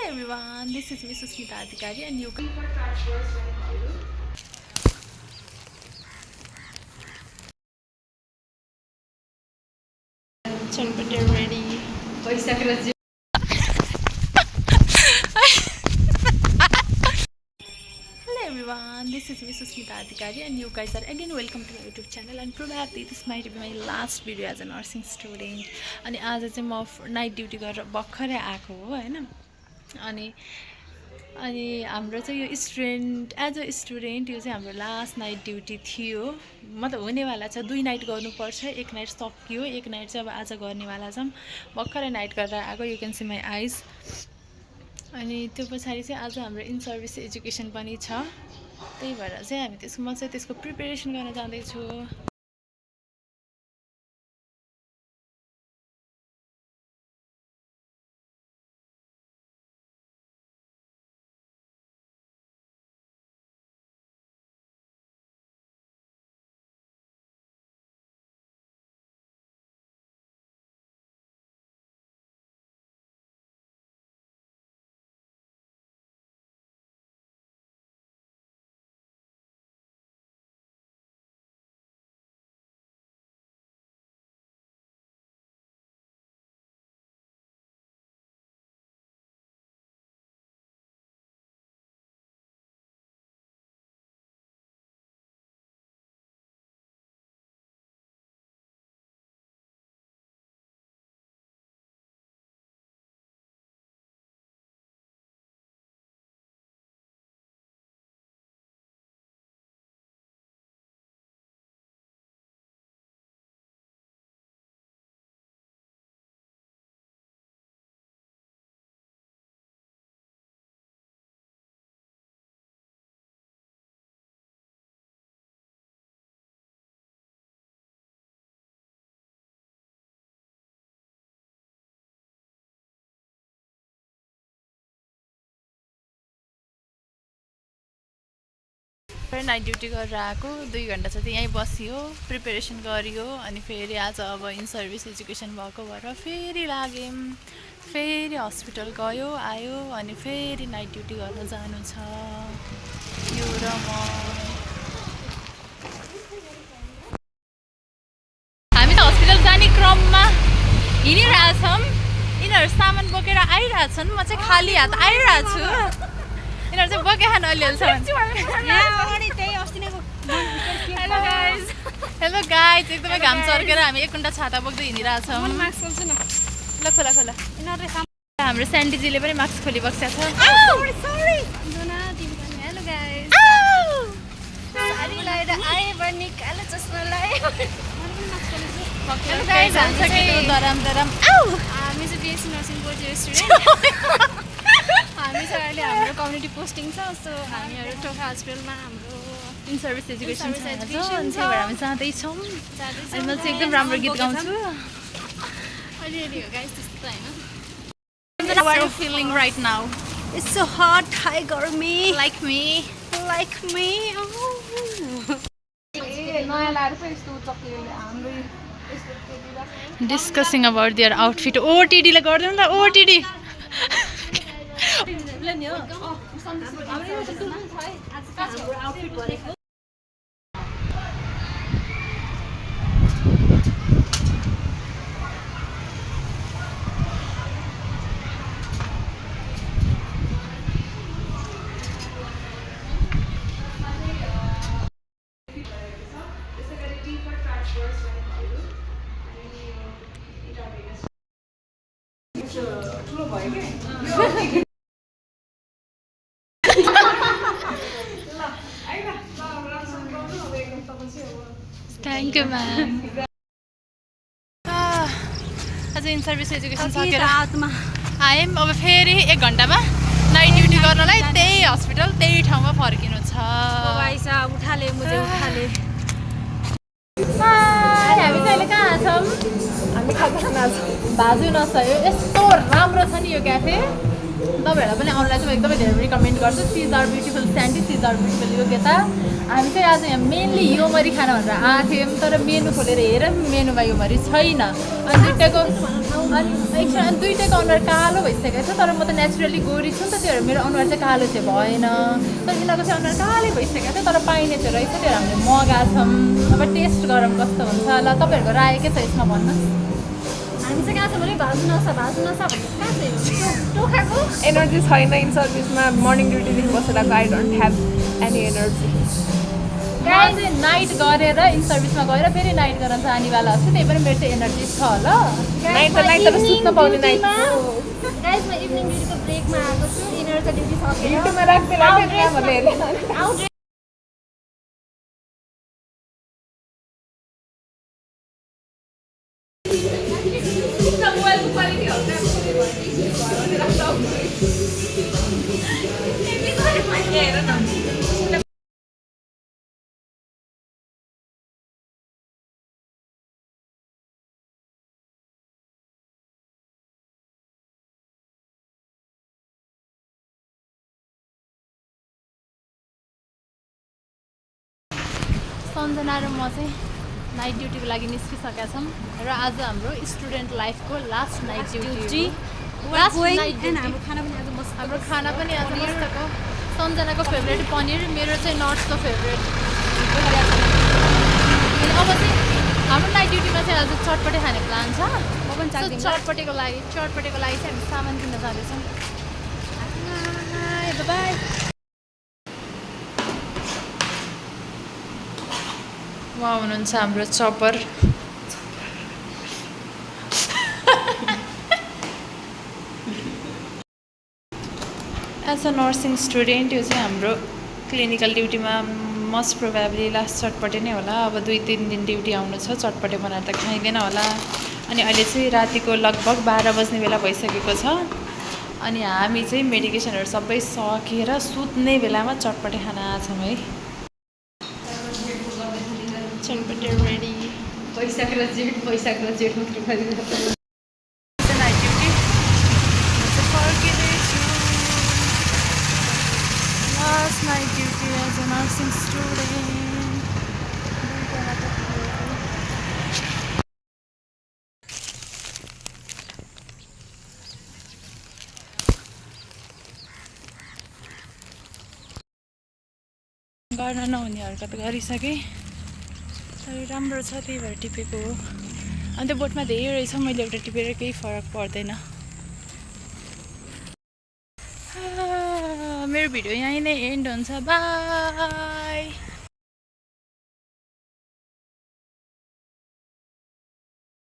Hello everyone, this is Miss Susmita Adhikari and you can Chanpate ready. Hello everyone, this is Miss Susmita Adhikari and you guys are again welcome to my YouTube channel and probably this might be my last video as a nursing student. अनि आज चाहिँ म night duty गरेर भर्खरै आएको हो हैन अनि अनि हाम्रो चाहिँ यो स्टुडेन्ट एज अ स्टुडेन्ट यो चाहिँ हाम्रो लास्ट नाइट ड्युटी थियो मतलब हुनेवाला छ 2 नाइट गर्नुपर्छ एक नाइट सकियो एक नाइट चाहिँ अब आज गर्नेवाला छौँ भर्खरै नाइट गरेर आएको you can C my eyes अनि त्यो पछाडि चाहिँ आज हाम्रो इन सर्भिस एजुकेसन पनि छ त्यही भएर चाहिँ हामी म चाहिँ त्यसको प्रिपरेसन गर्न जाँदैछु नाइट ड्युटी गरेर आएको 2 घण्टा जति यहीँ बसियो प्रिपरेसन गरियो अनि फेरि आज अब इन सर्भिस एजुकेसन भएको भएर फेरि लाग्यौँ फेरि हस्पिटल गयो आयो अनि फेरि नाइट ड्युटी गर्न जानु छ यो र म हामी त हस्पिटल जाने क्रममा हिँडिरहेछौँ यिनीहरू सामान बोकेर आइरहेछन् म चाहिँ खाली हात आइरहेको छु यिनीहरू चाहिँ बोके खान अलिअलि हेलो गाइज एकदमै घाम चर्केर हामी 1 घण्टा छाता बोक्दै हिँडिरहेछौँ ल खोला खोला हाम्रो स्यान्डीजीले पनि मास्क खोली बसेको छ हामी चाहिँ अहिले हाम्रो कम्युनिटी पोस्टिङ छ सो हामीहरू टोखा हस्पिटलमा हाम्रो इन सर्भिस एजुकेसन छ अनि त्यही भएर हामी जाँदैछौँ अनि म चाहिँ एकदम राम्रो गीत गाउँछु अलिअलि हो गाइस त्यस्तो त होइन How are you feeling right now? It's so hot, high गर्मी Like me? Like me? Discussing about their outfit. OTD ले गर्दैन त OTD Thank you, ma'am. आज इन सर्भिस एजुकेसन सकेर आयौँ अब फेरि 1 घण्टामा नाइट ड्युटी गर्नलाई त्यही हस्पिटल त्यही ठाउँमा फर्किनु छ उठाले मुझे उठाले हामी कहिले कहाँ छौँ हामी खाना भाजु नसक्यो यस्तो राम्रो छ नि यो क्याफे तपाईँहरूलाई पनि आउनलाई चाहिँ एकदमै धेरै रिकमेन्ड गर्छु seas are beautiful sandy seas are beautiful योग्यता हामी चाहिँ आज यहाँ मेनली योमरी खाना भनेर आएको थियौँ तर मेनु खोलेर हेरौँ मेनुमा योमरी छैन अनि दुइटाको अनि एकछिन अनि दुइटैको अनुहार कालो भइसकेको छ तर म त नेचुरली गोरी छु नि त त्यो भएर मेरो अनुहार चाहिँ कालो चाहिँ भएन तर यिनीहरूको चाहिँ अनुहार कालै भइसकेको थियो तर पाइने चाहिँ रहेछ त्यो हामीले मगाएको छौँ अब टेस्ट गरौँ कस्तो हुन्छ ल तपाईँहरूको राय के छ यसमा भन्नुहोस् हामी चाहिँ कहाँ छ भने भाजु नसा भन्ने कहाँ छ टोखाको एनर्जी छैन इन सर्भिसमा मर्निङ ड्युटीदेखि बसेर I don't have any energy गाई चाहिँ नाइट गरेर इन सर्भिसमा गएर फेरि नाइट गर्न जानेवाला छु त्यही पनि मेरो चाहिँ एनर्जी छ ल नाइट तर सुत्न पाउने नाइट गाइस म इभिनिङ ड्युटीको ब्रेकमा आएको छु यिनीहरूको ड्युटी सकेर ड्युटीमा राख्दै आउट सञ्जना र म चाहिँ नाइट ड्युटीको लागि निस्किसकेका छौँ र आज हाम्रो स्टुडेन्ट लाइफको last night duty last night हाम्रो खाना पनि आज मस्त हाम्रो खाना पनि आज मस्तको सञ्जनाको फेभरेट पनिर मेरो चाहिँ नट्सको फेभरेट अनि अब चाहिँ हाम्रो नाइट ड्युटीमा चाहिँ आज चटपटे खाने प्लान छ म पनि चाख्दिनँ चटपटेको लागि चाहिँ हामी सामान किन्न जाँदैछौँ बाई उहाँ हुनुहुन्छ हाम्रो चपर एज अ नर्सिङ स्टुडेन्ट यो चाहिँ हाम्रो क्लिनिकल ड्युटीमा मोस्ट प्रोभाब्ली लास्ट चटपटे नै होला अब 2-3 दिन ड्युटी आउनु छ चटपटे बनाएर त खाइँदैन होला अनि अहिले चाहिँ रातिको लगभग 12 बज्ने बेला भइसकेको छ अनि हामी चाहिँ मेडिकेसनहरू सबै सकेर सुत्ने बेलामा चटपटे खान आएछौँ है चटपटे रेडी पैसाको र जेठ मात्र नाइट ड्युटी फर्किँदैछु last night duty as a nursing student गर्न नहुने हरकत गरिसकेँ तर राम्रो छ त्यही भएर टिपेको हो अनि त्यो बोटमा धेरै रहेछ मैले एउटा टिपेर केही फरक पर्दैन मेरो भिडियो यहीँ नै एन्ड हुन्छ बाई